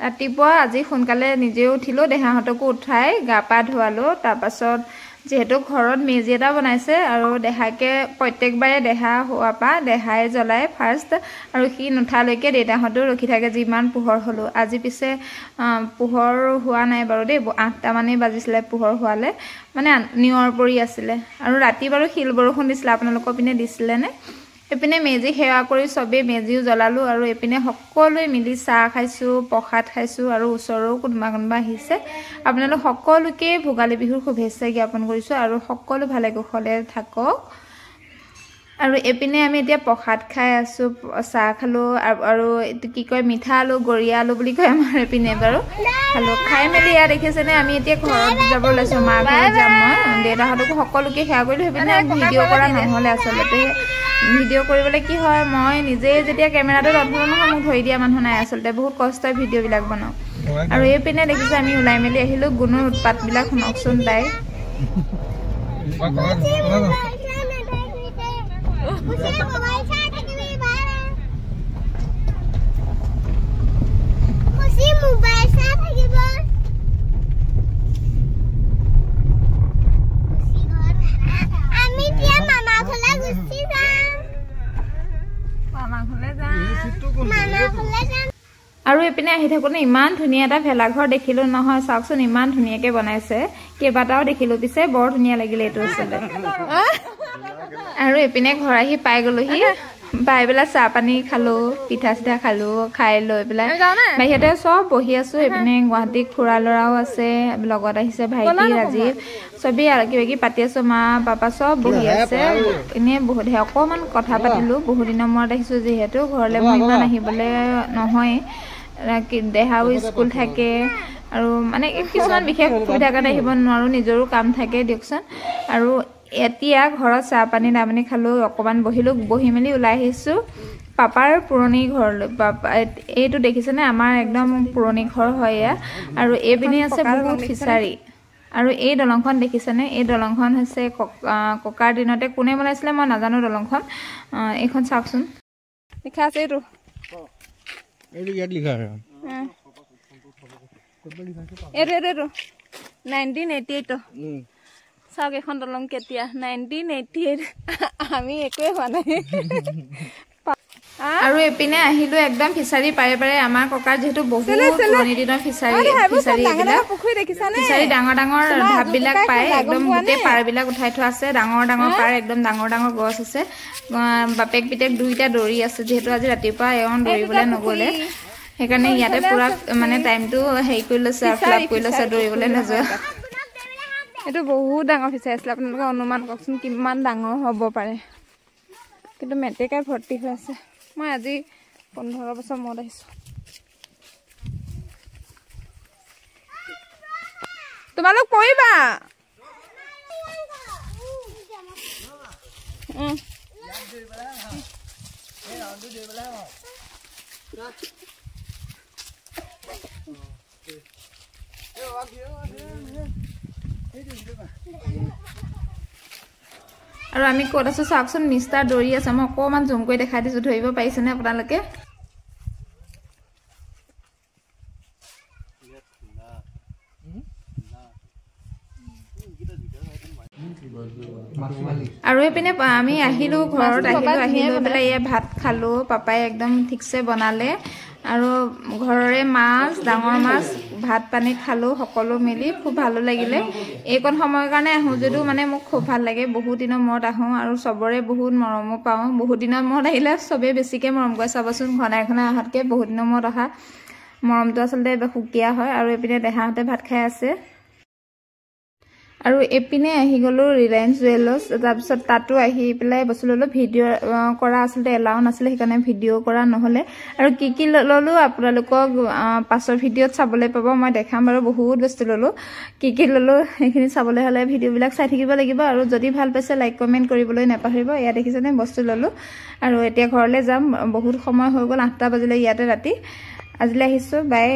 ৰাতিপুৱা আজি সোনকালে নিজে উঠিলো দেহাহঁতকো উঠাই গা পা ধোৱালো তাৰ পাছত যেহেতু ঘৰত মেজি এটা বনাইছে আৰু দেহাকে প্ৰত্যেকবাৰে দেহা হোৱা পা দেহাই জ্বলাই ফাৰ্ষ্ট আৰু সি নুঠালৈকে দেউতাহঁতেও ৰখি থাকে যিমান পোহৰ হলো আজি পিছে পোহৰ হোৱা নাই বাৰু দেই 8টা মানে বাজিছিলে পোহৰ হোৱালে মানে নিয়ৰ পৰি আছিলে আৰু ৰাতি বাৰু শিল বৰষুণ দিছিলে আপোনালোকৰ পিনে দিছিলে নে এপিনে মেজি সেৱা কৰি সবে মেজিও জ্বলালো আৰু এপিনে সকলোৱে মিলি চাহ খাইছো প্ৰসাদ খাইছো আৰু ওচৰও কোনোবা আহিছে আপোনালোক সকলোকে ভোগালী বিহুৰ শুভেচ্ছা জ্ঞাপন কৰিছো আৰু সকলো ভালে কুশলে থাকক আৰু এপিনে আমি এতিয়া প্ৰসাদ খাই আছো চাহ খালো আৰু কি কয় মিঠা আলু গৰিয়া আলু বুলি কয় আমাৰ এপিনে বাৰু খালো খাই মেলি ইয়া দেখিছেনে আমি এতিয়া ঘৰত যাব লৈছো মা ঘৰত যাম মই দেউতাহঁতকো সকলোকে সেৱা কৰিলো সেইপিনে ভিডিঅ' কৰা নহ'লে আচলতে ভিডিঅ' কৰিবলৈ কি হয় মই নিজে যেতিয়া কেমেৰাটো ধৰো নহয় মোক ধৰি দিয়া মানুহ নাই আচলতে বহুত কষ্টই ভিডিঅ'বিলাক বনাওঁ আৰু এইপিনে দেখিছে আমি ওলাই মেলি আহিলো গুণৰ উৎপাতবিলাক শুনকচোন তাই আৰু এপিনে আহি থাকোঁতে ইমান ধুনীয়া এটা ভেলাঘৰ দেখিলো নহয় চাওকচোন ইমান ধুনীয়াকে বনাইছে কেইবাটাও দেখিলো পিছে বৰ ধুনীয়া লাগিলে এইটো আচলতে আৰু এপিনে ঘৰ আহি পাই গলোহি পাই পেলাই চাহ পানী খালো পিঠা চিঠা খালো খাই লৈ পেলাই বাহিৰতে চব বহি আছো এপিনে গুৱাহাটীত খুৰা ল'ৰাও আছে লগত আহিছে ভাইটি ৰাজীৱ চবেই কিবা কিবি পাতি আছো মা পাপা চব বহি আছে এনে বহুত অকণমান কথা পাতিলো বহুত দিনৰ মূৰত আহিছো যিহেতু ঘৰলৈ মই ইমান আহিবলৈ নহয় দেহাও স্কুল থাকে আৰু মানে কিছুমান বিশেষ সুবিধাৰ কাৰণে আহিব নোৱাৰো নিজৰো কাম থাকে দিয়কচোন আৰু এতিয়া ঘৰত চাহ পানী দামনি খালো অকণমান বহিলো বহি মেলি ওলাই আহিছো পাপাৰ পুৰণি ঘৰলৈ পাপা এইটো দেখিছেনে আমাৰ একদম পুৰণি ঘৰ হয় এয়া আৰু এইপিনে আছে বহুত ফিচাৰী আৰু এই দলংখন দেখিছেনে এই দলংখন হৈছে ককাৰ দিনতে কোনে বনাইছিলে মই নাজানো দলংখন এইখন চাওকচোন লিখা আছে এইটো এইটো ইয়াত লিখা আছে এইটো 1988 চাওক এখন দলং কেতিয়া 1988 আমি একোৱে হোৱা নাই আৰু এপিনে আহিলো একদম ফিচাৰী পাৰে পাৰে আমাৰ ককাৰ যেহেতু বহুত পুৰণি দিনৰ ফিচাৰী ডাঙৰ ডাঙৰ ঢাপবিলাক পায় একদম গোটেই পাৰবিলাক উঠাই থোৱা আছে ডাঙৰ ডাঙৰ পাৰ একদম ডাঙৰ ডাঙৰ গছ আছে বাপেক পিতেক দুইটা দৌৰি আছে যিহেতু আজি ৰাতিপুৱা এওঁ দৌৰিবলৈ নগ'লে সেইকাৰণে ইয়াতে পুৰা মানে টাইমটো হেৰি কৰি লৈছে ফ্লাপ কৰি লৈছে দৌৰিবলৈ নাযোৱা এইটো বহুত ডাঙৰ ফিচাৰী আছিলে আপোনালোকে অনুমান কৰকচোন কিমান ডাঙৰ হ'ব পাৰে কিন্তু মেটেকাই ভৰ্তি হৈ আছে মই আজি 15 বছৰ মূৰত আহিছোঁ তোমালোক পৰিবা আৰু আমি ক'ত আছো চাওকচোন মিষ্টাৰ দৌৰি আছে মই অকণমান জুম কৰি দেখাই দিছো ধৰিব পাৰিছেনে আপোনালোকে আৰু এইপিনে আমি আহিলো ঘৰত আহিলো পেলাই ইয়াত ভাত খালো পাপাই একদম ঠিকছে বনালে আৰু ঘৰৰে মাছ ডাঙৰ মাছ ভাত পানী খালো সকলো মিলি খুব ভালো লাগিলে এইকণ সময়ৰ কাৰণে আহোঁ যদিও মানে মোক খুব ভাল লাগে বহুত দিনৰ মূৰত আহোঁ আৰু চবৰে বহুত মৰমো পাওঁ বহুত দিনৰ মূৰত আহিলে চবেই বেছিকৈ মৰম কৰে চাবচোন ঘনাই ঘনাই অহাতকৈ বহুত দিনৰ মূৰত অহা মৰমটো আচলতে সুকীয়া হয় আৰু এইপিনে দেহাহঁতে ভাত খাই আছে আৰু এপিনে আহি গলো ৰিলায়েন্স জুৱেলাৰ্ছ তাৰপিছত তাতো আহি পেলাই বস্তু ললো ভিডিঅ' কৰা আচলতে এলাও নাছিলে সেইকাৰণে ভিডিঅ' কৰা নহ'লে আৰু কি ললো আপোনালোকক পাছৰ ভিডিঅ'ত চাবলৈ পাব মই দেখাম বাৰু বহুত বস্তু ললো কি ললো সেইখিনি চাবলৈ হ'লে ভিডিঅ'বিলাক চাই থাকিব লাগিব আৰু যদি ভাল পাইছে লাইক কমেণ্ট কৰিবলৈ নাপাহৰিব এয়া দেখিছেনে বস্তু ললো আৰু এতিয়া ঘৰলৈ যাম বহুত সময় হৈ গ'ল 8টা বাজিলে ইয়াতে ৰাতি আজিলৈ আহিছোঁ বাই